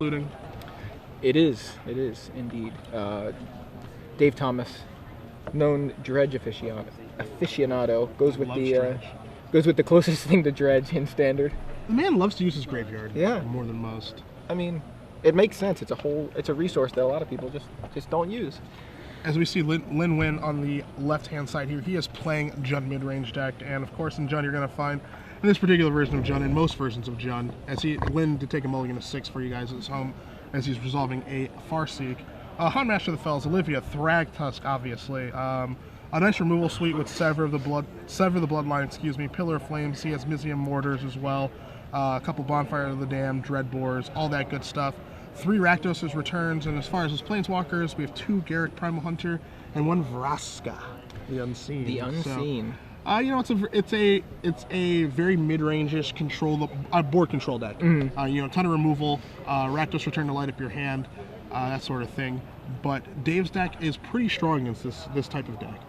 Looting. It is indeed. Dave Thomas, known dredge aficionado, goes with the closest thing to dredge in standard. The man loves to use his graveyard. Yeah, more than most. I mean, it makes sense. It's a resource that a lot of people just don't use. As we see Lin Nguyen on the left-hand side here, he is playing Jund mid-range deck, and of course in Jund you're going to find, in this particular version of Jund, and most versions of Jund, Lin did take a mulligan of 6 for you guys at his home, as he's resolving a Farseek. Huntmaster of the Fells, Olivia, Thragtusk, obviously. A nice removal suite with Sever the Bloodline, Pillar of Flames. He has Mizium Mortars as well. A couple Bonfire of the Damned, Dreadbores, all that good stuff. 3 Rakdos' returns, and as far as his Planeswalkers, we have 2 Garrett Primal Hunter and 1 Vraska, the Unseen. The Unseen. So, you know, it's a very mid-range-ish board control deck. You know, a ton of removal, Rakdos return to light up your hand, that sort of thing. But Dave's deck is pretty strong against this type of deck.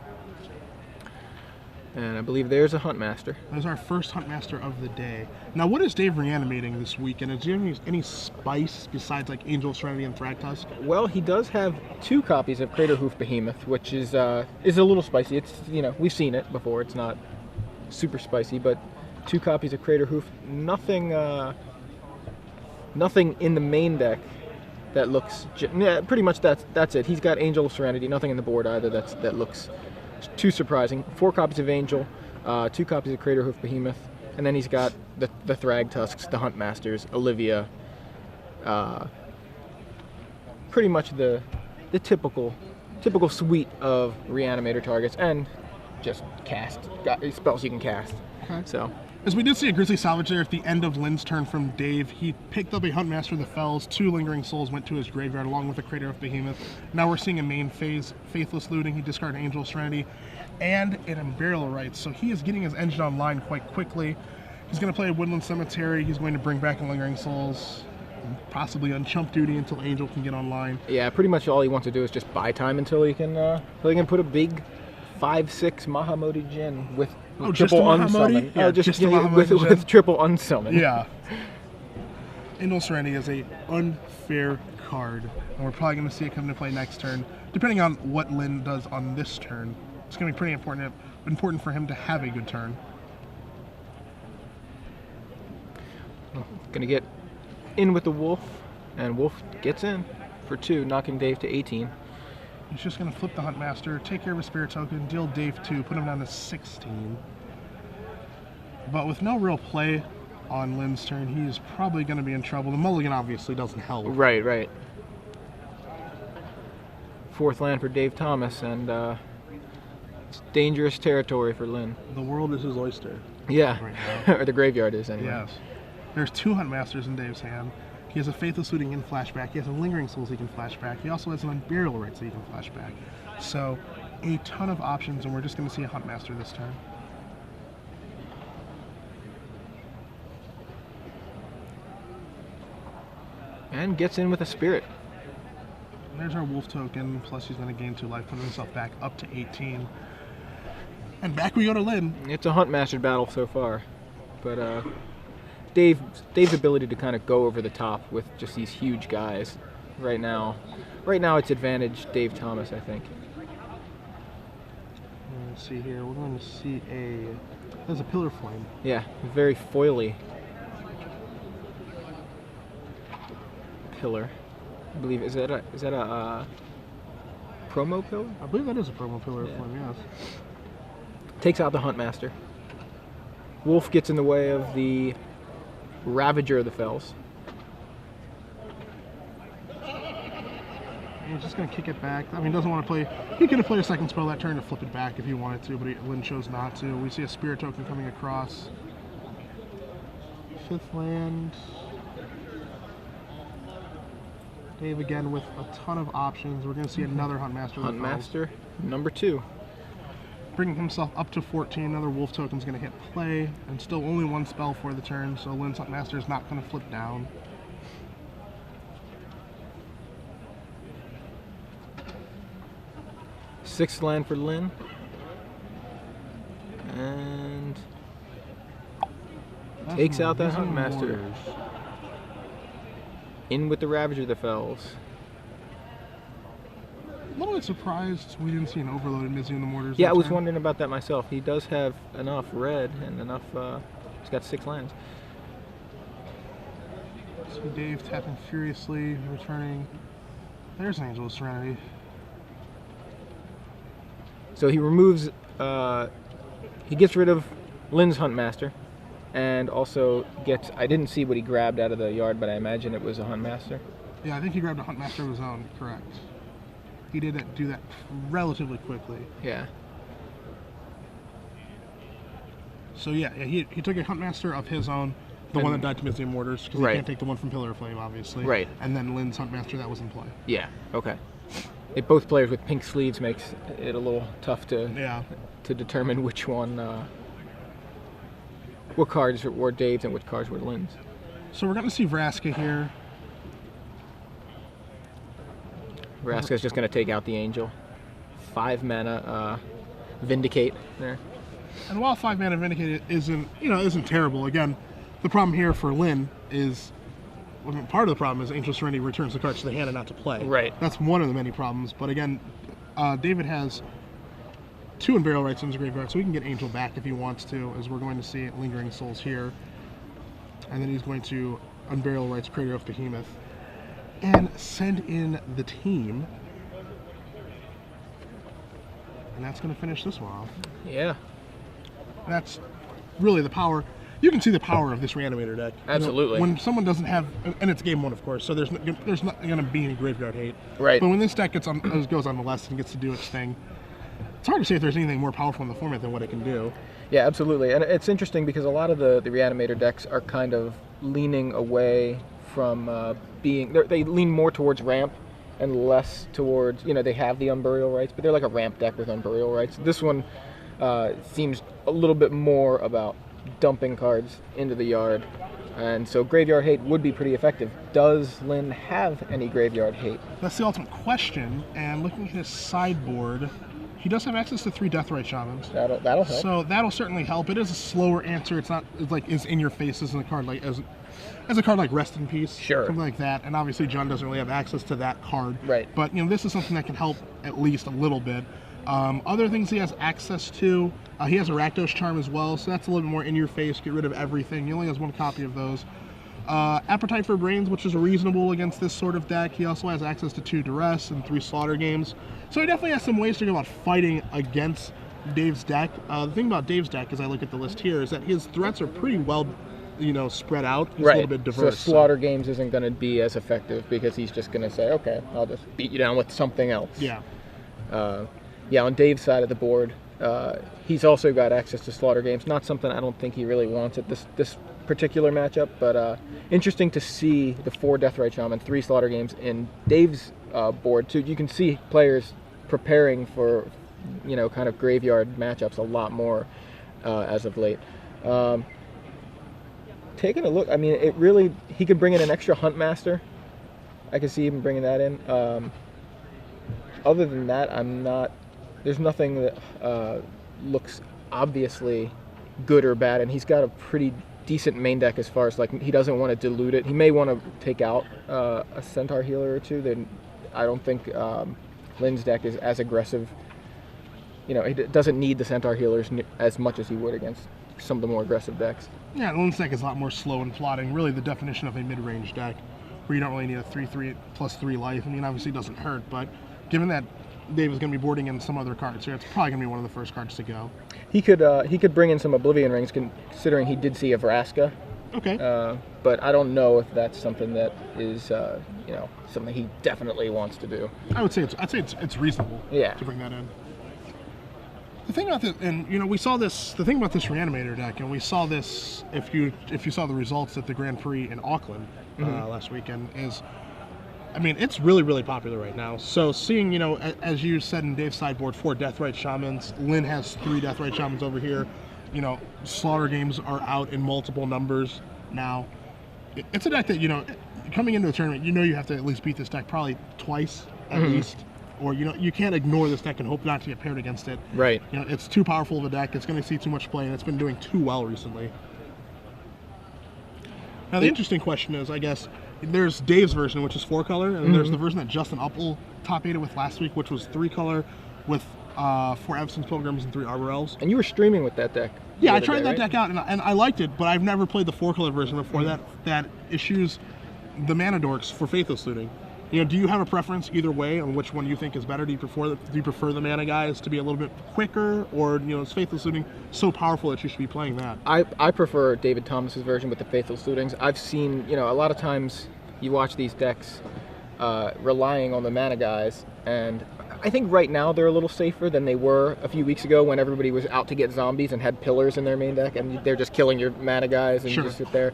And I believe there's a Huntmaster. There's our first Huntmaster of the day. Now, what is Dave reanimating this weekend? Is there any spice besides like Angel of Serenity and Thragtusk? Well, he does have 2 copies of Craterhoof Behemoth, which is a little spicy. It's, you know, we've seen it before. It's not super spicy, but 2 copies of Craterhoof. Nothing in the main deck that looks. Yeah, pretty much that's it. He's got Angel of Serenity. Nothing in the board either that looks too surprising. 4 copies of Angel, 2 copies of Craterhoof Behemoth, and then he's got the Thragtusks, the Huntmasters, Olivia. Pretty much the typical suite of Reanimator targets, and just spells you can cast. Okay. So. As we did see a Grizzly Salvage there at the end of Lin's turn from Dave, he picked up a Huntmaster of the Fells, 2 Lingering Souls went to his graveyard along with a Crater of Behemoth. Now we're seeing a main phase, Faithless Looting, he discarded Angel of Serenity, and an Unburial Rites, so he is getting his engine online quite quickly. He's going to play a Woodland Cemetery, he's going to bring back a Lingering Souls, possibly on Chump Duty until Angel can get online. Yeah, pretty much all he wants to do is just buy time until he can put a big 5/6 Mahamoti Djinn with triple unsummon. Yeah, with triple unsummon. Yeah. Angel of Serenity is a unfair card, and we're probably going to see it come into play next turn. Depending on what Lin does on this turn, it's going to be pretty important for him to have a good turn. Going to get in with the Wolf, and Wolf gets in for 2, knocking Dave to 18. He's just going to flip the Huntmaster, take care of a Spirit Token, deal Dave 2, put him down to 16. But with no real play on Lin's turn, he's probably going to be in trouble. The mulligan obviously doesn't help. Right. 4th land for Dave Thomas, and it's dangerous territory for Lin. The world is his oyster. Yeah, right or the graveyard is anyway. Yes. There's 2 Huntmasters in Dave's hand. He has a Faithless Looting in flashback. He has a Lingering Souls he can flashback. He also has an Unburial Rites that he can flashback. So, a ton of options, and we're just going to see a Huntmaster this turn. And gets in with a Spirit. And there's our Wolf token, plus he's going to gain 2 life, putting himself back up to 18. And back we go to Lin. It's a Huntmaster battle so far, but Dave's ability to kind of go over the top with just these huge guys right now it's advantage Dave Thomas, I think. Let's see here. We're going to see there's a Pillar Flame. Yeah, very foily pillar. I believe is that a promo pillar? I believe that is a promo Pillar Flame. Yes. Takes out the Huntmaster. Wolf gets in the way of the Ravager of the Fells. He's just going to kick it back. I mean, he doesn't want to play. He could have played a second spell that turn to flip it back if he wanted to, but Lin chose not to. We see a Spirit Token coming across. 5th land. Dave again with a ton of options. We're going to see another Huntmaster. Huntmaster, number 2. Bringing himself up to 14. Another Wolf Token is going to hit play, and still only 1 spell for the turn, so Lin's Huntmaster is not going to flip down. Sixth land for Lin. And takes out that Huntmaster. in with the Ravage or the Fells? A little bit surprised we didn't see an overloaded Mizzy in the Mortars. Yeah, I that was turn. wondering about that myself. He does have enough red and enough. He's got 6 lands. So Dave tapping furiously, returning. There's an Angel of Serenity. So he removes. He gets rid of Lynn's Huntmaster, and also gets. I didn't see what he grabbed out of the yard, but I imagine it was a Huntmaster. Yeah, I think he grabbed a Huntmaster of his own. Correct. He did do that relatively quickly. Yeah. So yeah, he took a Huntmaster of his own, the one that died to Mizzy Mortars, because he can't take the one from Pillar of Flame, obviously. Right. And then Lynn's Huntmaster that was in play. Yeah. Okay. Both players with pink sleeves makes it a little tough to determine which one, what cards were Dave's and which cards were Lynn's. So we're going to see Vraska here. Vraska's just going to take out the Angel. 5 mana, Vindicate there. And while 5 mana Vindicate isn't terrible, again, the problem here for Lynn is, part of the problem is Angel Serenity returns the cards to the hand and not to play. Right. That's one of the many problems. But again, David has 2 Unburial Rights in his graveyard, so he can get Angel back if he wants to, as we're going to see Lingering Souls here. And then he's going to Unburial Rights Crater of Behemoth and send in the team. And that's going to finish this one off. Yeah. That's really the power. You can see the power of this Reanimator deck. Absolutely. When someone doesn't have, and it's game 1, of course, so there's not going to be any graveyard hate. Right. But when this deck goes on the list and gets to do its thing, it's hard to say if there's anything more powerful in the format than what it can do. Yeah, absolutely. And it's interesting because a lot of the Reanimator decks are kind of leaning away from they lean more towards ramp and less towards, they have the Unburial Rights, but they're like a ramp deck with Unburial Rights. This one seems a little bit more about dumping cards into the yard, and so graveyard hate would be pretty effective. Does Lynn have any graveyard hate? That's the ultimate question, and looking at his sideboard, he does have access to 3 Deathrite Shamans. That'll help. So that'll certainly help. It is a slower answer. It's not as in your face as a card like as a card like Rest in Peace, sure, something like that. And obviously John doesn't really have access to that card, right? But this is something that can help at least a little bit. Other things he has access to, he has a Rakdos Charm as well, so that's a little bit more in your face, get rid of everything. He only has 1 copy of those. Appetite for Brains, which is reasonable against this sort of deck. He also has access to 2 Duress and 3 Slaughter Games. So he definitely has some ways to go about fighting against Dave's deck. The thing about Dave's deck, as I look at the list here, is that his threats are pretty well spread out. He's a little bit diverse. So Slaughter Games isn't going to be as effective because he's just going to say, okay, I'll just beat you down with something else. Yeah. On Dave's side of the board, he's also got access to Slaughter Games. Not something I don't think he really wants at this particular matchup, but interesting to see the 4 Deathrite Shaman, 3 Slaughter Games in Dave's board too. You can see players preparing for, kind of graveyard matchups a lot more as of late. Taking a look, he could bring in an extra Huntmaster. I could see him bringing that in. Other than that, there's nothing that looks obviously good or bad, and he's got a pretty decent main deck as far as he doesn't want to dilute it. He may want to take out a Centaur Healer or 2. Then I don't think Lynn's deck is as aggressive. He doesn't need the Centaur Healers as much as he would against some of the more aggressive decks. Yeah, Lynn's deck is a lot more slow and plotting. Really, the definition of a mid-range deck, where you don't really need a 3/3 plus 3 life. Obviously, it doesn't hurt, but given that Dave is going to be boarding in some other cards here, it's probably going to be one of the first cards to go. He could bring in some Oblivion Rings, considering he did see a Vraska. Okay. But I don't know if that's something that is something he definitely wants to do. I'd say it's reasonable. Yeah. To bring that in. The thing about this, and we saw this. The thing about this Reanimator deck, and we saw this if you saw the results at the Grand Prix in Auckland last weekend, is, it's really, really popular right now. So seeing, as you said in Dave's sideboard, 4 Deathrite Shamans. Lynn has 3 Deathrite Shamans over here. Slaughter Games are out in multiple numbers now. It's a deck that, coming into the tournament, you have to at least beat this deck probably twice at least. Or, you can't ignore this deck and hope not to get paired against it. Right. It's too powerful of a deck. It's going to see too much play, and it's been doing too well recently. Now, the interesting question is, I guess, there's Dave's version, which is 4-color, and there's the version that Justin Uppel top-8'd with last week, which was 3-color with 4 Absence Pilgrims and 3 Arbor Elves. And you were streaming with that deck. Yeah, I tried that deck out, and I liked it, but I've never played the 4-color version before. That issues the mana dorks for Faithless Looting. Do you have a preference either way on which one you think is better? Do you prefer the mana guys to be a little bit quicker, or is Faithless Looting so powerful that you should be playing that? I prefer David Thomas's version with the Faithless Lootings. I've seen, a lot of times you watch these decks relying on the mana guys, and I think right now they're a little safer than they were a few weeks ago when everybody was out to get zombies and had pillars in their main deck, and they're just killing your mana guys and you just sit there.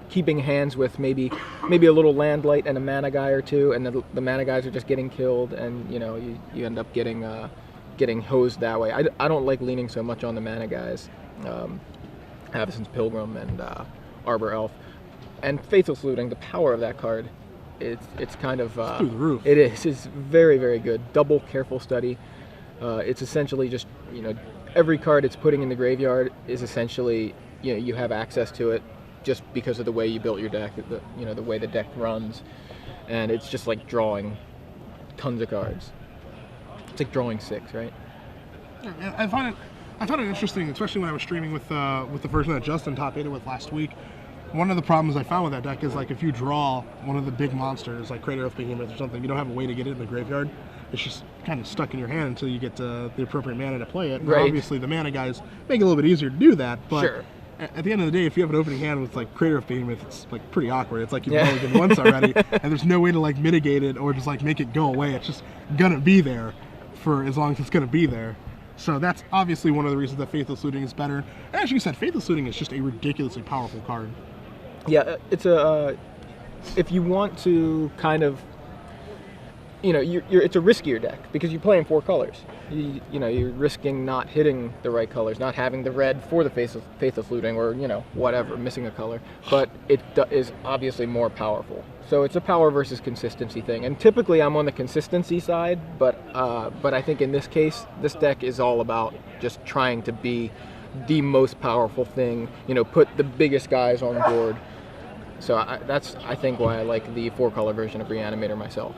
Keeping hands with maybe a little land light and a mana guy or two, and the mana guys are just getting killed, and you end up getting hosed that way. I don't like leaning so much on the mana guys, Avacyn's Pilgrim and Arbor Elf, and Faithless Looting. The power of that card, it's kind of through the roof. It is. It's very, very good. Double Careful Study. It's essentially just every card it's putting in the graveyard is essentially you have access to it, just because of the way you built your deck, the way the deck runs, and it's just like drawing tons of cards. It's like drawing 6, right? Yeah, I found it interesting, especially when I was streaming with the version that Justin top-8'd with last week. One of the problems I found with that deck is like if you draw one of the big monsters, like Crater of Behemoth or something, you don't have a way to get it in the graveyard. It's just kind of stuck in your hand until you get the appropriate mana to play it. Right. Obviously, the mana guys make it a little bit easier to do that, but. Sure. At the end of the day, if you have an opening hand with like Crater of Behemoth, it's like pretty awkward. It's like you've mulliganed once already, and there's no way to like mitigate it or just like make it go away. It's just gonna be there for as long as it's gonna be there. So that's obviously one of the reasons that Faithless Looting is better. And as you said, Faithless Looting is just a ridiculously powerful card. Yeah, it's if you want to kind of, it's a riskier deck because you play in 4 colors. You're risking not hitting the right colors, not having the red for the Faithless Looting, or whatever, missing a color. But it is obviously more powerful. So it's a power versus consistency thing. And typically I'm on the consistency side, but I think in this case, this deck is all about just trying to be the most powerful thing. Put the biggest guys on board. So that's I think why I like the 4-color version of Reanimator myself.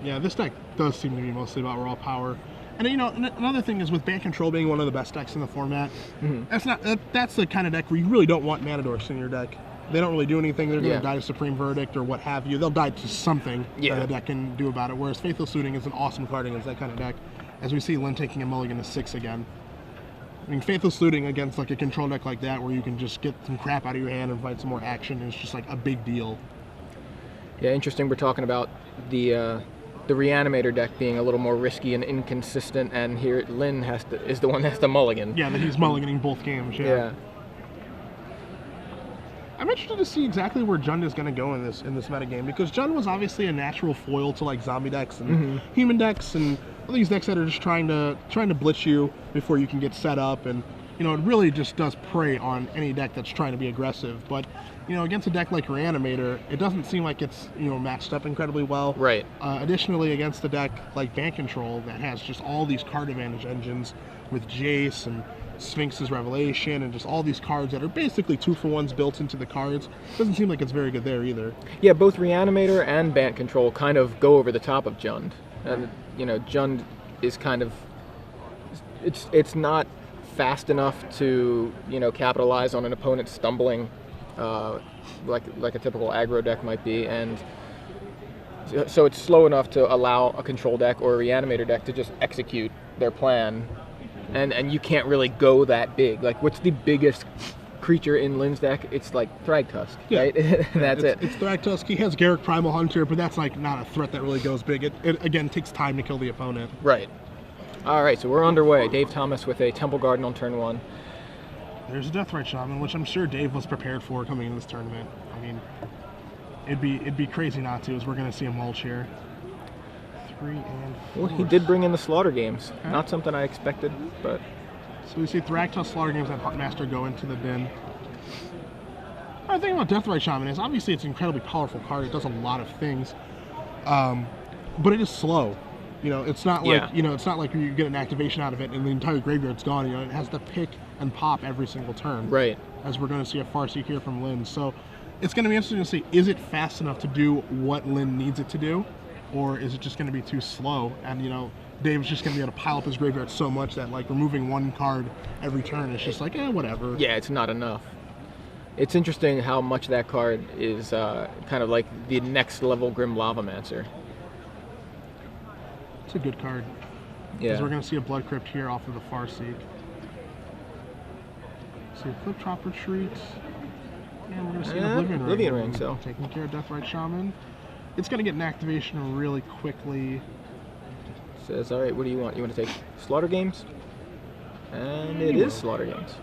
Yeah, this deck does seem to be mostly about raw power. And another thing is with Band Control being one of the best decks in the format, that's the kind of deck where you really don't want mana dorks in your deck. They don't really do anything. They're going to die to Supreme Verdict or what have you. They'll die to something that a deck can do about it, whereas Faithless Looting is an awesome card against that kind of deck, as we see Lin taking a mulligan to 6 again. I mean, Faithless Looting against like a control deck like that, where you can just get some crap out of your hand and find some more action, is just like a big deal. Yeah, interesting. We're talking about the Reanimator deck being a little more risky and inconsistent, and here Lin is the one that has to mulligan. Yeah, that he's mulliganing both games. Yeah. I'm interested to see exactly where Jund is going to go in this metagame, because Jund was obviously a natural foil to like zombie decks and human decks and all these decks that are just trying to blitz you before you can get set up, and it really just does prey on any deck that's trying to be aggressive. But against a deck like Reanimator, it doesn't seem like it's matched up incredibly well. Right. Additionally, against a deck like Band Control that has just all these card advantage engines with Jace and Sphinx's Revelation and just all these cards that are basically 2-for-1s built into the cards, doesn't seem like it's very good there either. Yeah, both Reanimator and Band Control kind of go over the top of Jund, and Jund is kind of it's not fast enough to capitalize on an opponent stumbling. Like a typical aggro deck might be, and so it's slow enough to allow a control deck or a Reanimator deck to just execute their plan, and you can't really go that big. Like, what's the biggest creature in Lin's deck? It's like Thragtusk, right? That's it. It's Thragtusk. He has Garruk Primal Hunter, but that's like not a threat that really goes big. It again takes time to kill the opponent. Right. All right, so we're underway. Dave Thomas with a Temple Garden on turn 1. There's a Deathrite Shaman, which I'm sure Dave was prepared for coming into this tournament. I mean, it'd be crazy not to, as we're going to see a mulch here. 3 and 4. Well, he did bring in the Slaughter Games. Okay. Not something I expected, but... So we see Thragtusk, Slaughter Games, and Huntmaster go into the bin. The thing about Deathrite Shaman is, obviously it's an incredibly powerful card. It does a lot of things. But it is slow. It's not like it's not like you get an activation out of it and the entire graveyard's gone. It has to pick and pop every single turn. Right. As we're going to see a Farseek here from Lin. So It's going to be interesting to see, is it fast enough to do what Lin needs it to do, or is it just going to be too slow? And, you know, Dave's just going to be able to pile up his graveyard so much that, like, removing one card every turn is just like, whatever. Yeah, it's not enough. It's interesting how much that card is kind of like the next level Grim Lavamancer. It's a good card. Yeah. Because we're going to see a Blood Crypt here off of the Farseek. See a Flip Chop Retreat. And we're going to see an Oblivion Ring. So taking care of Deathrite Shaman. It's going to get an activation really quickly. Says, all right, what do you want? You want to take Slaughter Games? And it is Slaughter Games.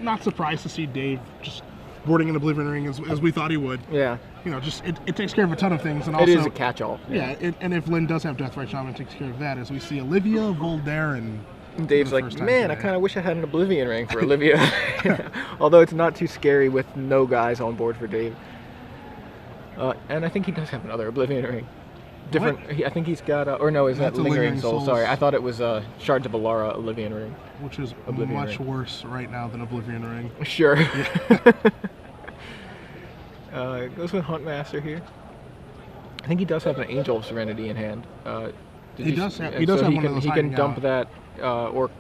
Not surprised to see Dave just boarding an Oblivion Ring as we thought he would. Yeah. You know, just it takes care of a ton of things, and also it is a catch-all. Yeah, and if Lin does have Deathrite Shaman, it takes care of that. As we see Olivia, Voldaren. Dave's like, man, I kind of wish I had an Oblivion Ring for Olivia. Although it's not too scary with no guys on board for Dave. And I think he does have another Oblivion Ring. Different. I think he's got. Or no, is that Lingering Soul? Sorry, I thought it was Shards of Alara Oblivion Ring. Which is much worse right now than Oblivion Ring. Sure. Goes with Huntmaster here. I think he does have an Angel of Serenity in hand. He does have one of those. He can dump that or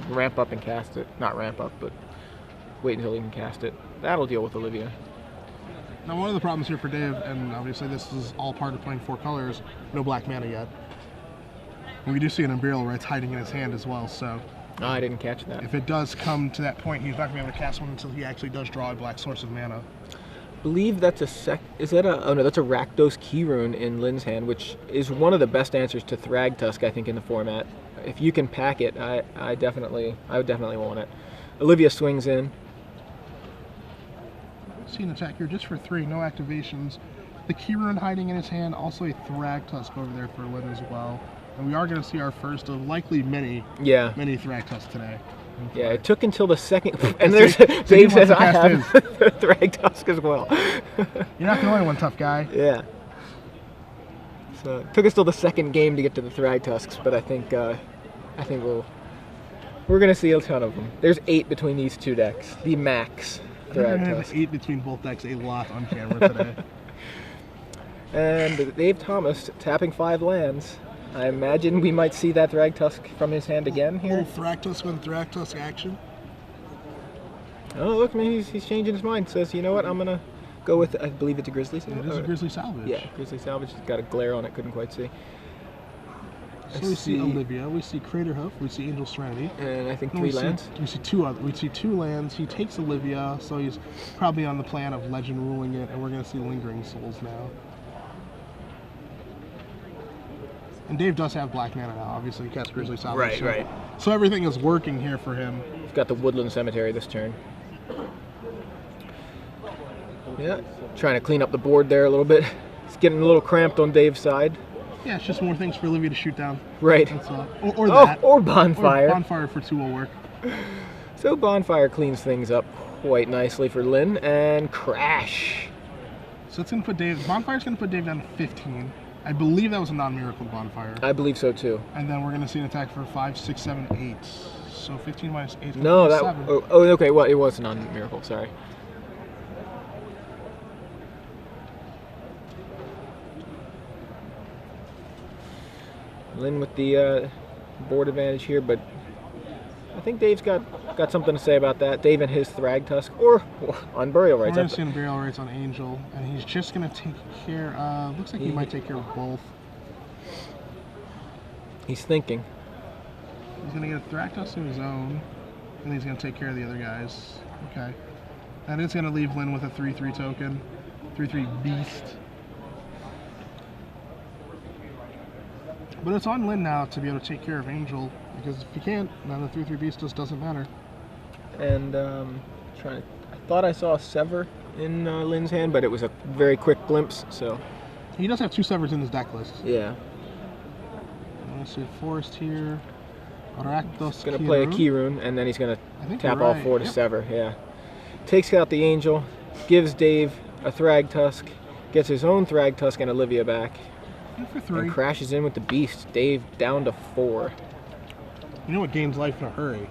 ramp up and cast it. Not ramp up, but wait until he can cast it. That'll deal with Olivia. Now, one of the problems here for Dave, and obviously this is all part of playing 4 colors, no black mana yet. And we do see an Imperial Rites hiding in his hand as well, so... Oh, I didn't catch that. If it does come to that point, he's not going to be able to cast one until he actually does draw a black source of mana. I believe that's is that a... Oh no, that's a Rakdos Key Rune in Lin's hand, which is one of the best answers to Thragtusk, I think, in the format. If you can pack it, I would definitely want it. Olivia swings in. See an attack here just for 3, no activations. The Key Rune hiding in his hand, also a Thragtusk over there for Lin as well. And we are going to see our first of likely many Thragtusk today. Yeah, it took until the second, and there's Dave says I have Thragtusk as well. You're not the only one, tough guy. Yeah. So it took us till the second game to get to the Thragtusks, but I think we're gonna see a ton of them. There's 8 between these 2 decks, the max. There's 8 between both decks, a lot on camera today. And Dave Thomas tapping 5 lands. I imagine we might see that Thragtusk from his hand again here. Thragtusk on Thragtusk action. Oh, look, man, he's changing his mind. Says, you know what, I'm going to go with, I believe it's a Grizzly Salvage. It is a Grizzly Salvage. Yeah, Grizzly Salvage. It's got a glare on it, couldn't quite see. So we see Olivia, we see Crater Hoof, we see Angel Serenity. And I think 3 lands. We see 2 lands. He takes Olivia, so he's probably on the plan of Legend ruling it, and we're going to see Lingering Souls now. And Dave does have black mana now, obviously he casts Grizzly Salvage. Right. So everything is working here for him. He's got the Woodland Cemetery this turn. Yeah, trying to clean up the board there a little bit. It's getting a little cramped on Dave's side. Yeah, it's just more things for Olivia to shoot down. Right. That's all. Or that. Or Bonfire. Or Bonfire for 2 will work. So Bonfire cleans things up quite nicely for Lin, and Crash. So it's going to put Dave... Bonfire's going to put Dave down to 15. I believe that was a non-miracle Bonfire. I believe so too. And then we're going to see an attack for 5, 6, 7, 8. So 15 minus 8 is no, that... 7. Oh, okay, well, it was a non-miracle, sorry. Lin with the board advantage here, but I think Dave's got something to say about that. Dave and his Thragtusk, or on Burial Rites. We're going to see Burial Rites on Angel, and he's just going to take care looks like he might take care of both. He's thinking. He's going to get a Thragtusk of his own, and he's going to take care of the other guys. Okay. That is going to leave Lin with a 3/3 token. 3/3 Beast. But it's on Lin now to be able to take care of Angel, because if he can't, then the 3/3 Beast just doesn't matter. And I thought I saw a Sever in Lin's hand, but it was a very quick glimpse, so... He does have 2 Severs in his deck list. Yeah. Let's see, Forest here. Rakdos He's going to play a Key Rune, and then he's going to tap all 4 to Sever, yeah. Takes out the Angel, gives Dave a Thragtusk, gets his own Thragtusk and Olivia back. For 3. And crashes in with the Beast. Dave down to 4. You know what gains life in a hurry?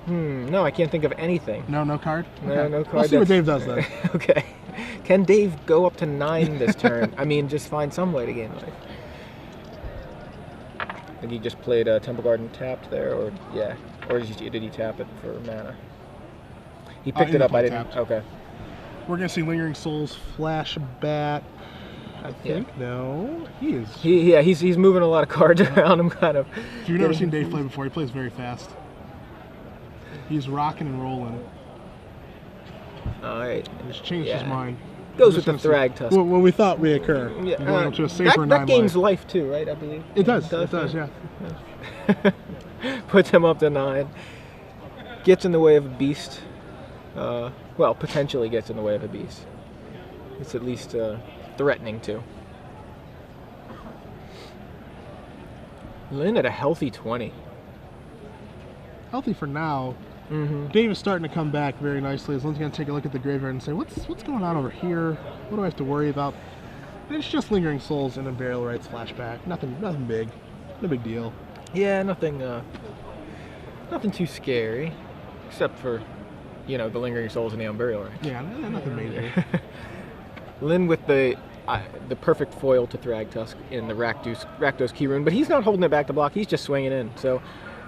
No, I can't think of anything. No card? No, Okay. no card. We'll see what that's- Dave does then. Okay. Can Dave go up to 9 this turn? I mean, just find some way to gain life. I think he just played Temple Garden tapped there, or yeah, or did he tap it for mana? He picked it up. I didn't. tapped. Okay. We're going to see Lingering Souls flash back. I think. No. He is. He's moving a lot of cards around him, kind of. If you've never seen Dave play before, he plays very fast. He's rocking and rolling. All right. He's changed his mind. Goes We're with the just gonna Thrag see Tusk. what we thought may occur. Yeah, Going up to a safer that 9 gains life. life too, right? I believe. It does. It does, yeah. Puts him up to 9. Gets in the way of a beast. Well, potentially gets in the way of a beast. It's at least threatening to. Lynn at a healthy 20. Healthy for now. Mm-hmm. Dave is starting to come back very nicely. As Lynn's going to take a look at the graveyard and say, what's going on over here? What do I have to worry about? And it's just Lingering Souls and a Burial Rites flashback. Nothing big. No big deal. Yeah, nothing too scary, except for, the Lingering Souls and the Unburial, right? Yeah, nothing major. Lynn with the perfect foil to Thragtusk in the Rakdos Key Rune, but he's not holding it back to block. He's just swinging in. So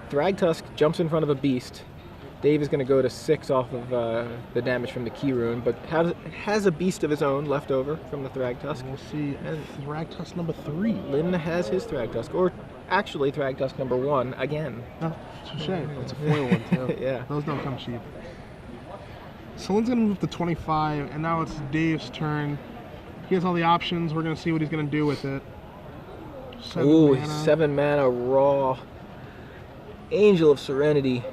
Thragtusk jumps in front of a beast. Dave is going to go to 6 off of the damage from the Key Rune, but has a beast of his own left over from the Thragtusk. We'll see Thragtusk number 3. Lynn has his Thragtusk, or actually Thragtusk number 1 again. Oh, it's a shame. It's a foil one, too. Yeah. Those don't come cheap. So Lynn's going to move to 25, and now it's Dave's turn. He has all the options. We're going to see what he's going to do with it. 7 Ooh, mana. 7 mana raw. Angel of Serenity.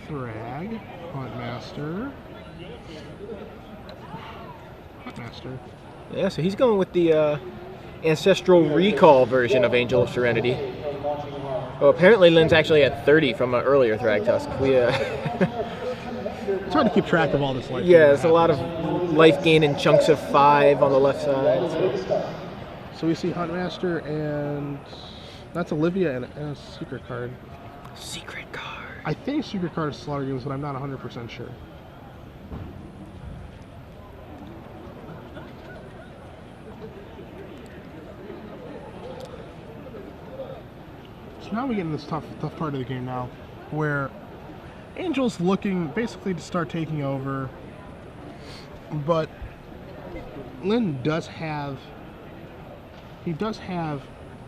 Thrag. Huntmaster. Huntmaster. Yeah, so he's going with the Ancestral Recall version of Angel of Serenity. Oh, apparently Lynn's actually at 30 from an earlier Thragtusk. It's hard to keep track of all this life. Yeah, it's a lot of life gain in chunks of 5 on the left side. So we see Huntmaster, and that's Olivia and a secret card. Secret card. I think secret card is Slaughter Games, but I'm not 100% sure. So now we get in this tough part of the game now, where Angel's looking basically to start taking over, but Lynn does have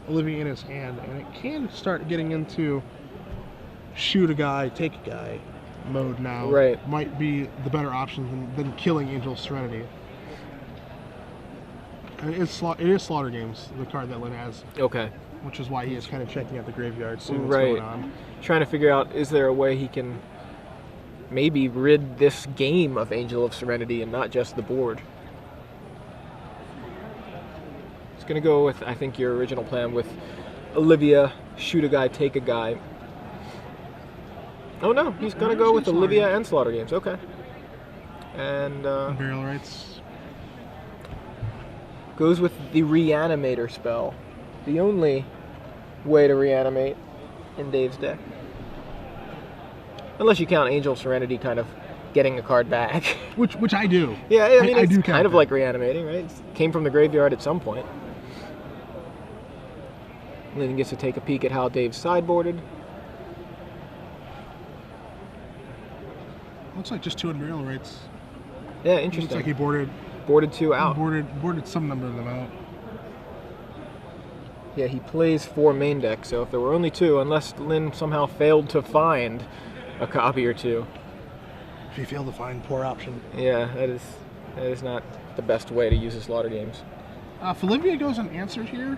Olivia in his hand, and it can start getting into shoot a guy, take a guy mode now. Right. Might be the better option than killing Angel of Serenity. And it is Slaughter Games, the card that Lynn has, Okay. which is why he is kind of checking out the graveyard, seeing what's Right. going on. Trying to figure out, is there a way he can maybe rid this game of Angel of Serenity and not just the board? It's going to go with, I think, your original plan with Olivia, shoot a guy, take a guy. Oh no, he's going to go with Olivia and Slaughter Games. Okay. And Burial Rites. goes with the Reanimator spell. The only way to reanimate in Dave's deck. Unless you count Angel Serenity kind of getting a card back. Which I do. Yeah, I mean, I it's do kind count of that. like reanimating, right? It came from the graveyard at some point. Lynn gets to take a peek at how Dave's sideboarded. Looks like just 2 in Burial Rites. Yeah, Looks interesting. like he boarded 2 out. boarded some number of them out. Yeah, he plays 4 main deck, so if there were only 2, unless Lynn somehow failed to find a copy or 2. If he failed to find poor option. Yeah, that is not the best way to use the Slaughter Games. If Olivia goes unanswered here,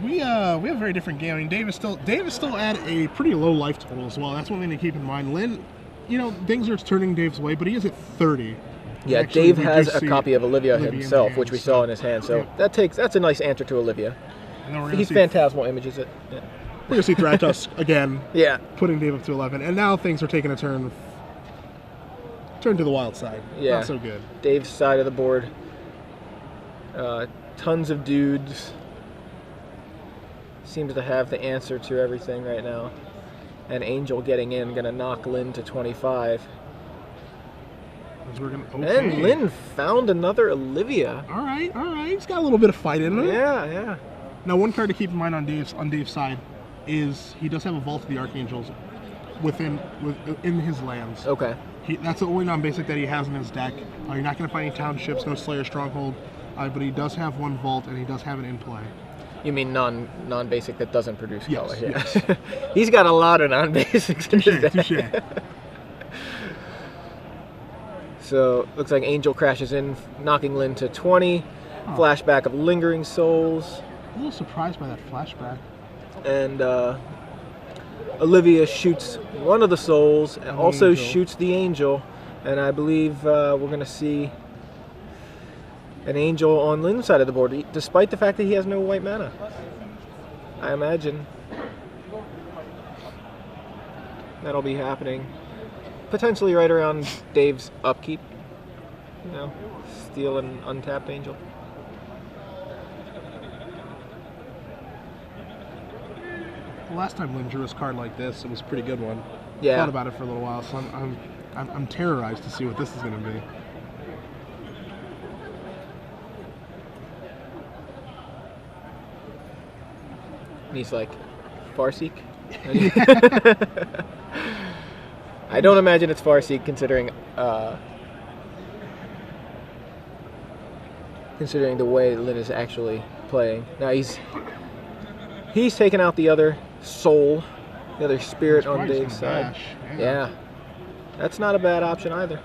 we have a very different game. I mean, Dave is still at a pretty low life total as well. That's one thing to keep in mind. Lynn, things are turning Dave's way, but he is at 30. Yeah, Actually, Dave we has do a see copy of Olivia in the himself, which hand, we saw in his hand. So yeah. that's a nice answer to Olivia. And then we're gonna He see phantasmal images it. Yeah. we're gonna see Thragtusk again, Yeah. putting Dave up to 11, and now things are taking a turn to the wild side. Yeah. Not so good. Dave's side of the board. Tons of dudes. Seems to have the answer to everything right now. And Angel getting in, gonna knock Lin to 25. Okay. And Lin found another Olivia. All right. He's got a little bit of fight in him. Yeah. Now, one card to keep in mind on Dave's side is he does have a Vault of the Archangels in his lands. Okay. That's the only non-basic that he has in his deck. You're not going to find any townships, no Slayer Stronghold, but he does have one Vault, and he does have it in play. You mean non-basic that doesn't produce color? Yes. He's got a lot of non-basics in his deck. Touche. So, looks like Angel crashes in, knocking Lin to 20. Oh. Flashback of Lingering Souls. A little surprised by that flashback. And Olivia shoots one of the souls and also shoots the Angel. And I believe we're going to see an Angel on Lin's side of the board, despite the fact that he has no white mana. I imagine that'll be happening potentially right around Dave's upkeep. You know, steal an untapped Angel. The last time Lin drew his card like this, it was a pretty good one. Yeah. Thought about it for a little while, so I'm terrorized to see what this is going to be. And he's like, Farseek? I don't imagine it's Farseek considering the way Lin is actually playing. Now he's taken out the other soul, the other spirit on Dave's side. Yeah. That's not a bad option either.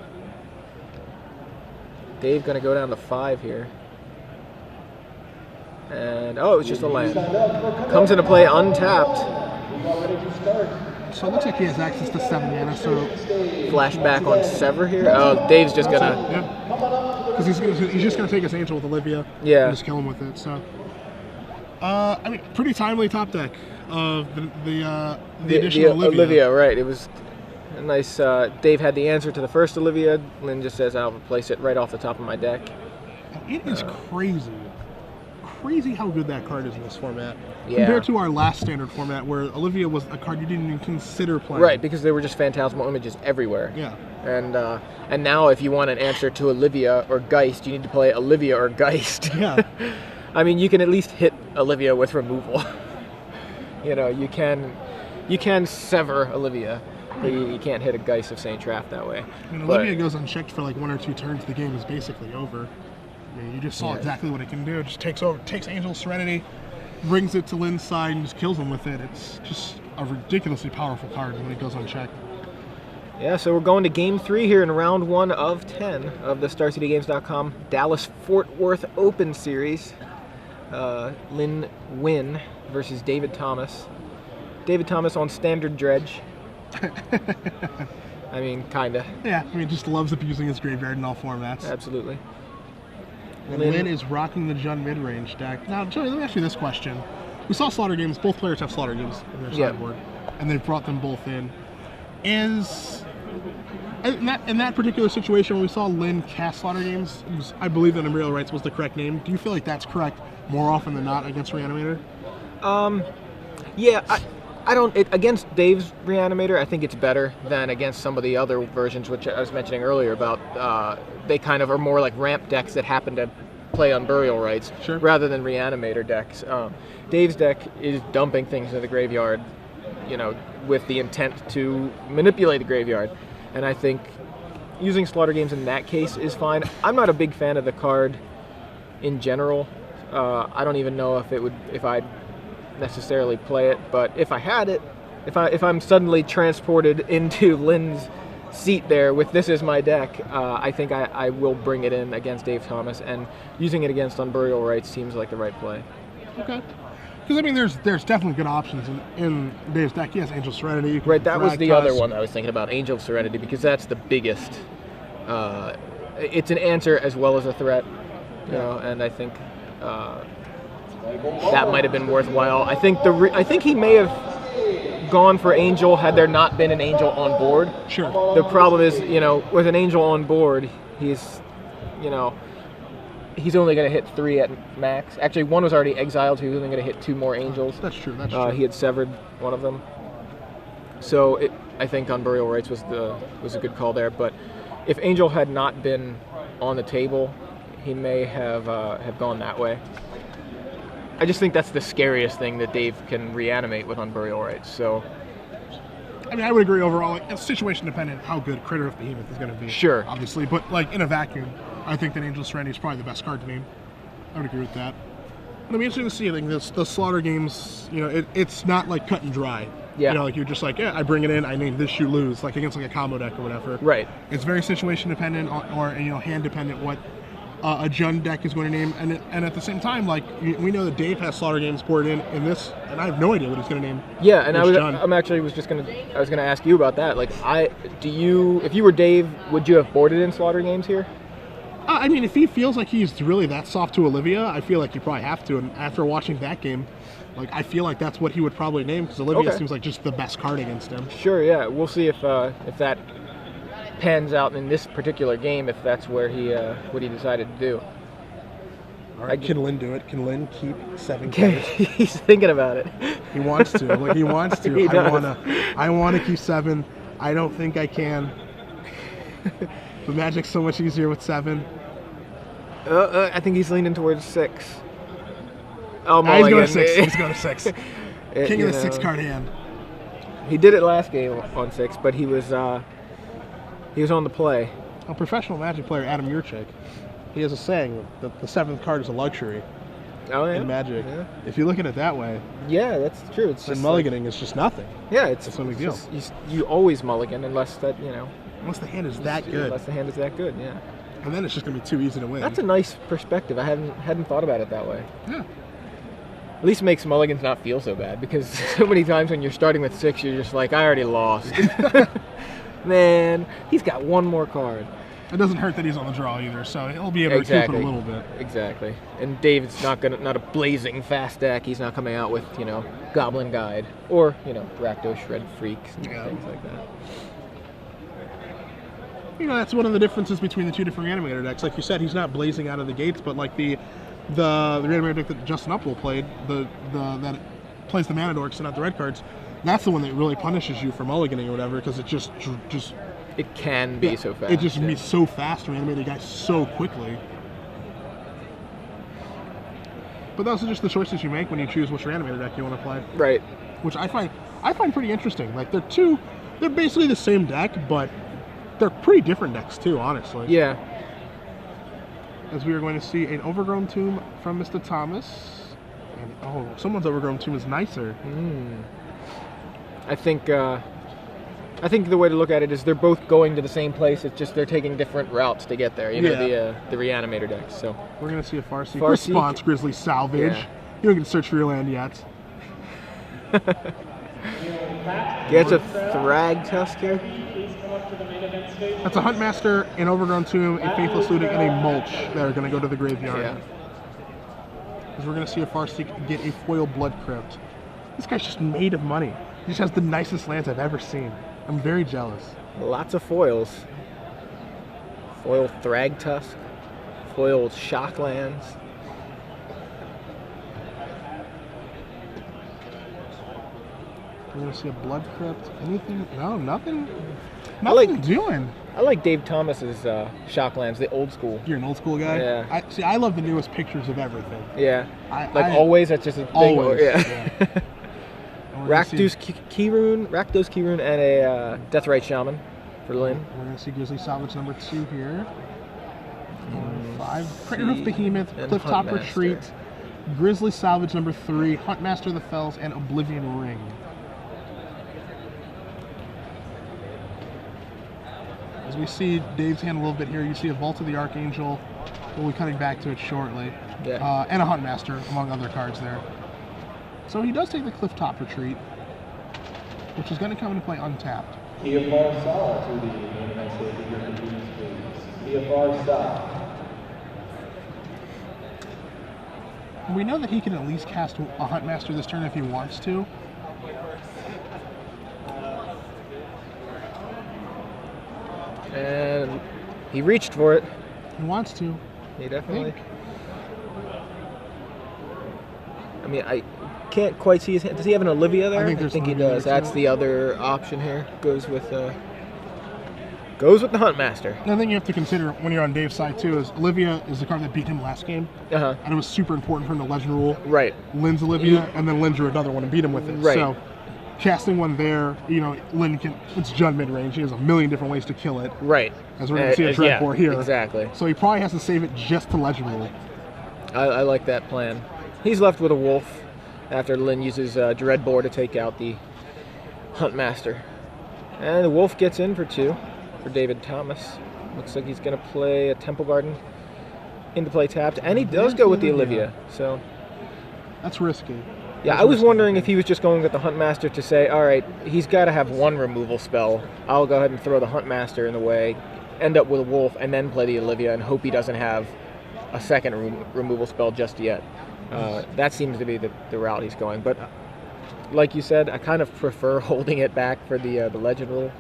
Dave gonna go down to 5 here. And oh, it's just a land. Comes into play untapped. So it looks like he has access to 7 mana, so... Flashback on Sever here. Oh, Dave's just gonna... Yeah. Because he's just going to take his Angel with Olivia. Yeah. And just kill him with it, so... I mean, pretty timely top deck of the additional Olivia. Right. It was a nice... Dave had the answer to the first Olivia. Lin just says, I'll replace it right off the top of my deck. It is crazy how good that card is in this format. Yeah. Compared to our last standard format where Olivia was a card you didn't even consider playing. Right, because there were just phantasmal images everywhere. Yeah. And now if you want an answer to Olivia or Geist, you need to play Olivia or Geist. Yeah. I mean, you can at least hit Olivia with removal. You know, you can sever Olivia, but you can't hit a Geist of St. Traff that way. I mean, Olivia goes unchecked for like 1 or 2 turns, the game is basically over. I mean, you just saw exactly what it can do. It just takes Angel's Serenity, brings it to Lin's side, and just kills him with it. It's just a ridiculously powerful card when it goes unchecked. Yeah, so we're going to Game 3 here in round 1 of 10 of the StarCityGames.com Dallas-Fort Worth Open Series. Lin Nguyen versus David Thomas. David Thomas on standard dredge. I mean, kinda. Yeah, I mean, just loves abusing his graveyard in all formats. Absolutely. And Lin is rocking the Jund mid-range deck. Now, Joey, let me ask you this question. We saw Slaughter Games. Both players have Slaughter Games in their sideboard, and they've brought them both in. In that particular situation, when we saw Lin cast Slaughter Games, I believe that Imperial Rights was the correct name. Do you feel like that's correct more often than not against Reanimator? Yeah, I don't. Against Dave's Reanimator, I think it's better than against some of the other versions, which I was mentioning earlier about. They kind of are more like ramp decks that happen to play on Burial Rights, rather than Reanimator decks. Dave's deck is dumping things into the graveyard, you know, with the intent to manipulate the graveyard, and I think using Slaughter Games in that case is fine. I'm not a big fan of the card in general. I don't even know if I'd necessarily play it, but if I had it, if I'm suddenly transported into Lin's seat there with this as my deck, I think I will bring it in against Dave Thomas, and using it against Unburial Rights seems like the right play. Okay. Because I mean, there's definitely good options in Dave's deck. He has Angel Serenity. Right, that was the other one I was thinking about, Angel Serenity, because that's the biggest. It's an answer as well as a threat, you know, and I think that might have been worthwhile. I think he may have gone for Angel had there not been an Angel on board. Sure. The problem is, you know, with an Angel on board, he's only going to hit 3 at max. Actually, 1 was already exiled, so he was only going to hit 2 more Angels. That's true. That's true. He had severed one of them. So I think on Burial Rites was a good call there. But if Angel had not been on the table, he may have gone that way. I just think that's the scariest thing that Dave can reanimate with on Burial Rites. So, I mean, I would agree overall. Like, it's situation dependent how good Critter of Behemoth is going to be. Sure. Obviously, but like in a vacuum, I think that Angel Serenity is probably the best card to name. I would agree with that. It'll be interesting to see. I think the slaughter games, it's not like cut and dry. Yeah. Like you're just like, yeah, I bring it in, I name this, you lose, like against like a combo deck or whatever. Right. It's very situation dependent or hand dependent what a Jund deck is going to name, and at the same time, like we know that Dave has slaughter games poured in this, and I have no idea what he's going to name. Yeah, and I was Jund. gonna ask you about that. Like, if you were Dave, would you have boarded in slaughter games here? I mean, if he feels like he's really that soft to Olivia, I feel like you probably have to. And after watching that game, like I feel like that's what he would probably name because Olivia seems like just the best card against him. Sure, yeah. We'll see if that pans out in this particular game, if that's where what he decided to do. All right, can Lin do it? Can Lin keep 7 cards? He's thinking about it. He wants to. Like he wants to. He does. I wanna keep 7. I don't think I can. The Magic's so much easier with 7. I think he's leaning towards 6. Oh, he's going to 6. He's going to 6. King of the 6 card hand. He did it last game on 6, but he was on the play. A professional Magic player, Adam Yurchik, he has a saying that the 7th card is a luxury. Oh, yeah. In Magic. Yeah. If you look at it that way, yeah, that's true. It's just mulliganing is just nothing. Yeah, it's no big deal. You always mulligan unless that unless the hand is that good. Unless the hand is that good, yeah. And then it's just gonna be too easy to win. That's a nice perspective. I hadn't thought about it that way. Yeah. At least makes mulligans not feel so bad because so many times when you're starting with 6, you're just like, I already lost. Man, he's got one more card. It doesn't hurt that he's on the draw either, so he'll be able to keep it a little bit. Exactly. And David's not a blazing fast deck. He's not coming out with, Goblin Guide or, Rakdos Shred Freaks and things like that. That's one of the differences between the two different Reanimator decks. Like you said, he's not blazing out of the gates, but like the Reanimator deck that Justin Upwell played, that plays the mana dorks and not the red cards, that's the one that really punishes you for mulliganing or whatever, because it just it can be so fast. It just can be so fast to reanimate a guy so quickly. But those are just the choices you make when you choose which Reanimator deck you want to play. Right. Which I find pretty interesting. Like they're basically the same deck, but they're pretty different decks too, honestly. Yeah. As we are going to see an Overgrown Tomb from Mr. Thomas. And, someone's Overgrown Tomb is nicer. I think the way to look at it is they're both going to the same place. It's just they're taking different routes to get there. The Reanimator decks. So we're gonna see a Farseek response, Grizzly Salvage. Yeah. You don't get to search for your land yet. Gets a Thrag Tusk here. That's a Huntmaster, an Overgrown Tomb, a Faithless Looting, and a Mulch that are going to go to the graveyard. Yeah. Because we're going to see a Farseek get a foil Blood Crypt. This guy's just made of money. He just has the nicest lands I've ever seen. I'm very jealous. Lots of foils. Foil Thrag Tusk. Foil Shocklands. We're going to see a Blood Crypt. Anything? No, nothing. Nothing doing. I like Dave Thomas's Shocklands, the old school. You're an old school guy? Yeah. I love the newest pictures of everything. Yeah. Always, that's just a thing. Always. Yeah. Rakdos Keyrune, and a Deathrite Shaman for Lin. We're going to see Grizzly Salvage number 2 here. 5. Critter of Behemoth, Clifftop Retreat, Grizzly Salvage number 3, Huntmaster of the Fells, and Oblivion Ring. As we see Dave's hand a little bit here, you see a Vault of the Archangel. We'll be coming back to it shortly. Yeah. And a Huntmaster, among other cards there. So he does take the Clifftop Retreat, which is going to come into play untapped. EFR Star to the main event stage of your convenience, please. EFR Star. We know that he can at least cast a Huntmaster this turn if he wants to. And he reached for it. He wants to. He definitely. I mean, can't quite see his hand. Does he have an Olivia there? I think there's he Olivia does. there, too. That's the other option here. Goes with the Huntmaster. Another thing you have to consider when you're on Dave's side too is Olivia is the card that beat him last game, Uh-huh. and it was super important for him to legend rule. Right. Lynn's Olivia, and then Lynn drew another one and beat him with it. Right. So casting one there, Lynn can. It's Jund mid range. He has a million different ways to kill it. Right. As we're going to see a Dread Boar here. Exactly. So he probably has to save it just to legend rule. I like that plan. He's left with a Wolf after Lynn uses Dread Boar to take out the Huntmaster. And the Wolf gets in for 2 for David Thomas. Looks like he's going to play a Temple Garden into play tapped. And he does go with the Olivia. So that's risky. Yeah, I was wondering if he was just going with the Huntmaster to say, all right, he's got to have one removal spell. I'll go ahead and throw the Huntmaster in the way, end up with a Wolf, and then play the Olivia and hope he doesn't have a second removal spell just yet. That seems to be the route he's going. But like you said, I kind of prefer holding it back for the legend rule,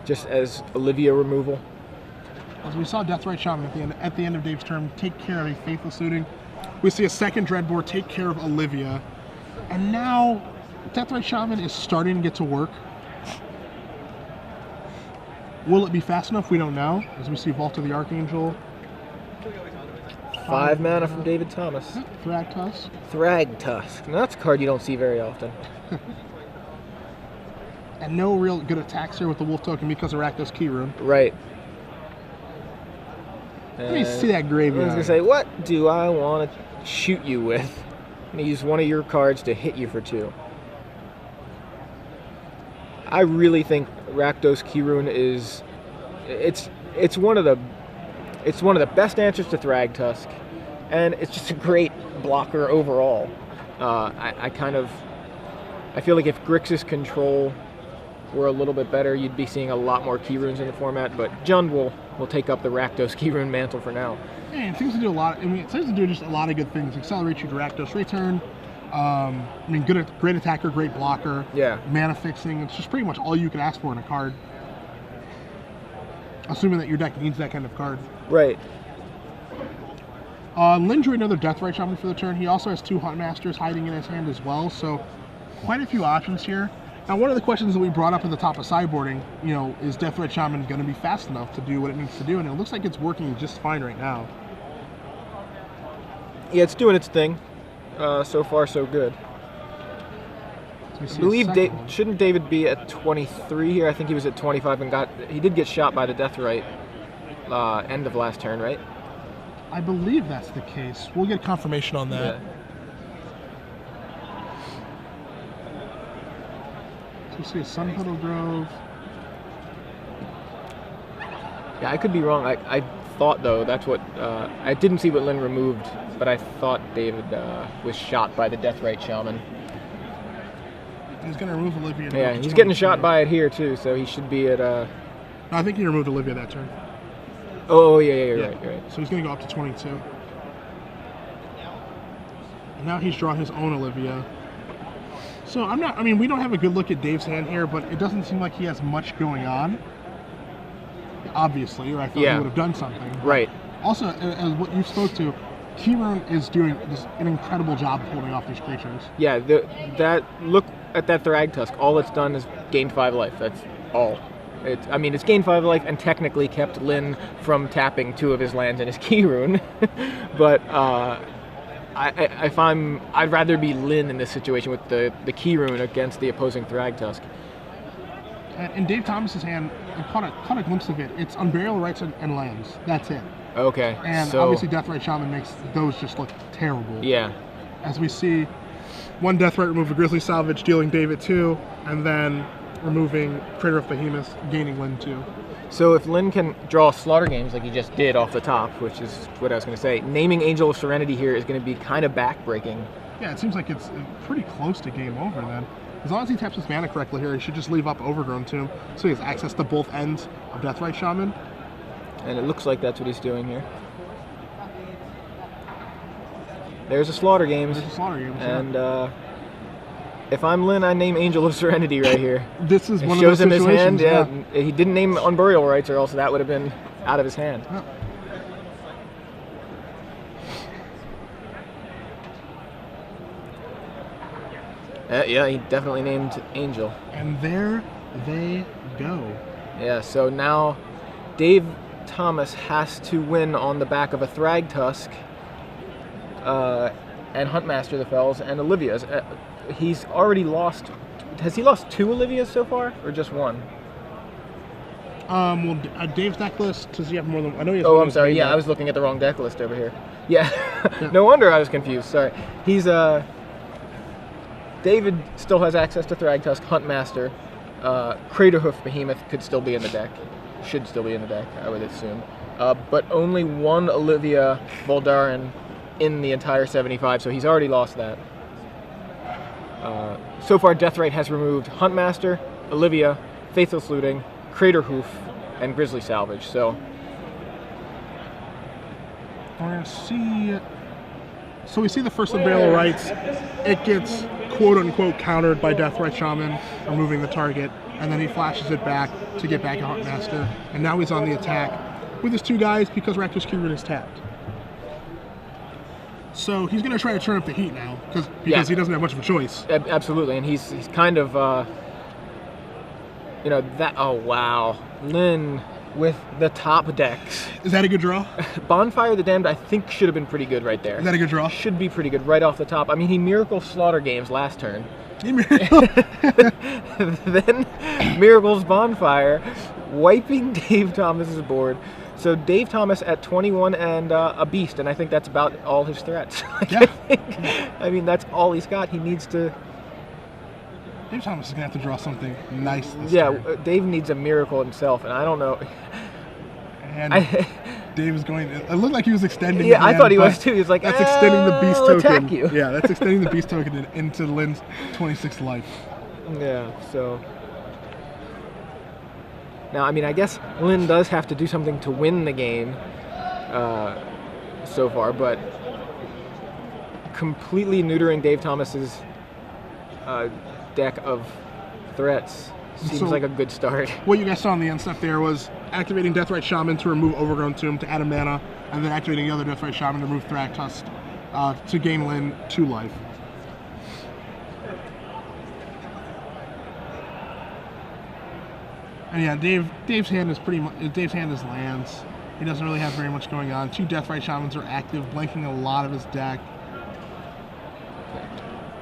just as Olivia removal. As we saw Deathrite Shaman at the end of Dave's turn take care of a Faithless Looting. We see a second Dreadboar take care of Olivia. And now Deathrite Shaman is starting to get to work. Will it be fast enough? We don't know. As we see Vault of the Archangel. 5 mana from David Thomas. Thragtusk. Thragtusk. Now that's a card you don't see very often. And no real good attacks here with the Wolf token because of Rakdos Keyrune. Right. Let me see that graveyard. I was going to say, what do I want to shoot you with? I'm going to use one of your cards to hit you for 2. I really think Rakdos Keyrune is... It's one of the best answers to Thragtusk, and it's just a great blocker overall. I feel like if Grixis Control were a little bit better, you'd be seeing a lot more Keyrunes in the format, but Jund will take up the Rakdos Keyrune mantle for now. Yeah, it seems to do a lot. It seems to do just a lot of good things. Accelerate you to Rakdos return. Great attacker, great blocker. Yeah. Mana fixing. It's just pretty much all you could ask for in a card. Assuming that your deck needs that kind of card. Right. Lynn drew another Deathrite Shaman for the turn. He also has 2 Huntmasters hiding in his hand as well, so quite a few options here. Now, one of the questions that we brought up at the top of sideboarding, is Deathrite Shaman going to be fast enough to do what it needs to do? And it looks like it's working just fine right now. Yeah, it's doing its thing. So far, so good. So I believe shouldn't David be at 23 here? I think he was at 25 and he did get shot by the Deathrite end of last turn, right? I believe that's the case. We'll get confirmation on that. Yeah. So we see a Sun Puddle Grove. Yeah, I could be wrong. I thought, though, that's what... I didn't see what Lynn removed, but I thought David was shot by the Deathrite Shaman. He's going to remove Olivia. Yeah, he's getting shot by it here, too, so he should be at... No, I think he removed Olivia that turn. Oh, yeah, you're right. So he's going to go up to 22. And now he's drawn his own Olivia. So we don't have a good look at Dave's hand here, but it doesn't seem like he has much going on. Obviously, or I thought he would have done something. Right. Also, as what you spoke to, Keyrune is doing an incredible job of holding off these creatures. Yeah, look at that Thragtusk. All it's done is gained 5 life. That's all. It's gained 5 life and technically kept Lynn from tapping 2 of his lands in his Keyrune. But I'd rather be Lynn in this situation with the Keyrune against the opposing Thragtusk. In Dave Thomas's hand, I caught a glimpse of it. It's Unburial Rights and lands. That's it. Okay. And so, obviously Deathrite Shaman makes those just look terrible. Yeah. As we see, one Deathrite remove a Grizzly Salvage, dealing David 2, and then removing Crater of Behemoth, gaining Lynn 2. So if Lynn can draw Slaughter Games like he just did off the top, which is what I was going to say, naming Angel of Serenity here is going to be kind of backbreaking. Yeah, it seems like it's pretty close to game over then. As long as he taps his mana correctly here, he should just leave up Overgrown Tomb, so he has access to both ends of Deathrite Shaman. And it looks like that's what he's doing here. There's a Slaughter Games. There's a Slaughter Games, and if I'm Lynn, I name Angel of Serenity right here. This is one of those situations. Shows him his hand. Yeah. He didn't name Unburial Rights, or else that would have been out of his hand. Yeah. Yeah, he definitely named Angel. And there they go. Yeah, so now Dave Thomas has to win on the back of a Thragtusk and Huntmaster the Fells and Olivia's. He's already lost. Has he lost 2 Olivia's so far, or just 1? Well, Dave's deck list, does he have more than... I know he has Oh, more I'm than sorry. three Yeah, decks. I was looking at the wrong deck list over here. Yeah, no wonder I was confused. Sorry. He's David still has access to Thragtusk, Huntmaster, Craterhoof Behemoth could still be in the deck, should still be in the deck, I would assume. But only 1 Olivia Voldaren in the entire 75, so he's already lost that. So far, Deathrite has removed Huntmaster, Olivia, Faithless Looting, Craterhoof, and Grizzly Salvage. So We're going to see... So we see the first Unbearable Rights. It gets quote-unquote countered by Deathrite Shaman, removing the target, and then he flashes it back to get back at Huntmaster, and now he's on the attack with his 2 guys because Rakdos Kyurem is tapped. So he's going to try to turn up the heat now because Yeah. he doesn't have much of a choice. Absolutely, and he's kind of, you know, that. Oh wow, Lin with the top decks. Is that a good draw? Bonfire the Damned, I think, should have been pretty good right there. Is that a good draw? Should be pretty good right off the top. I mean, he Miracle Slaughter Games last turn. Then Miracle's Bonfire, wiping Dave Thomas's board. So Dave Thomas at 21 and a beast, and I think that's about all his threats. Yeah. I mean, that's all he's got. He needs to. Dave Thomas is going to have to draw something nice this Yeah, turn. Dave needs a miracle himself, and I don't know. And Dave is going to... It looked like he was extending Yeah, I again, thought he was but too. He's like, that's extending the beast I'll token. attack you. Yeah, that's extending the beast token into Lin's 26th life. Yeah, so. Now, I mean, I guess Lin does have to do something to win the game so far, but completely neutering Dave Thomas's deck of threats seems So- like a good start. What you guys saw on the end step there was activating Deathrite Shaman to remove Overgrown Tomb to add a mana, and then activating the other Deathrite Shaman to remove Thragtusk to gain Lin 2 life. And yeah, Dave's hand is pretty much lands. He doesn't really have very much going on. 2 Deathrite Shamans are active, blanking a lot of his deck.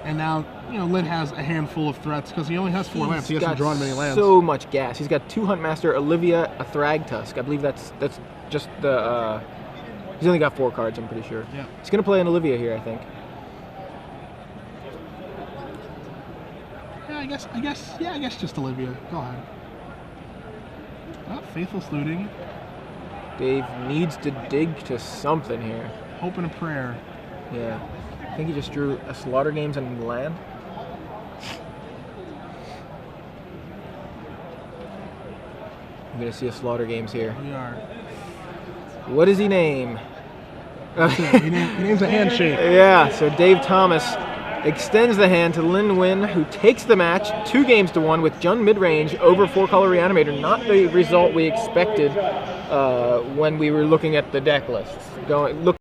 And now, you know, Lin has a handful of threats because he only has 4 lands. He hasn't got drawn many lands. so much gas. He's got 2 Huntmaster, Olivia, a Thragtusk. I believe that's just the. He's only got 4 cards. I'm pretty sure. Yeah. He's gonna play an Olivia here, I think. Yeah, I guess just Olivia. Go ahead. Oh, Faithless Looting. Dave needs to dig to something here. Hope and a prayer. Yeah. I think he just drew a Slaughter Games and land. I'm gonna see a Slaughter Games here. We are. What does he name? He names a handshake. Yeah, so Dave Thomas extends the hand to Lin Nguyen, who takes the match 2-1 with Jund mid-range over 4-color Reanimator. Not the result we expected when we were looking at the deck lists. Look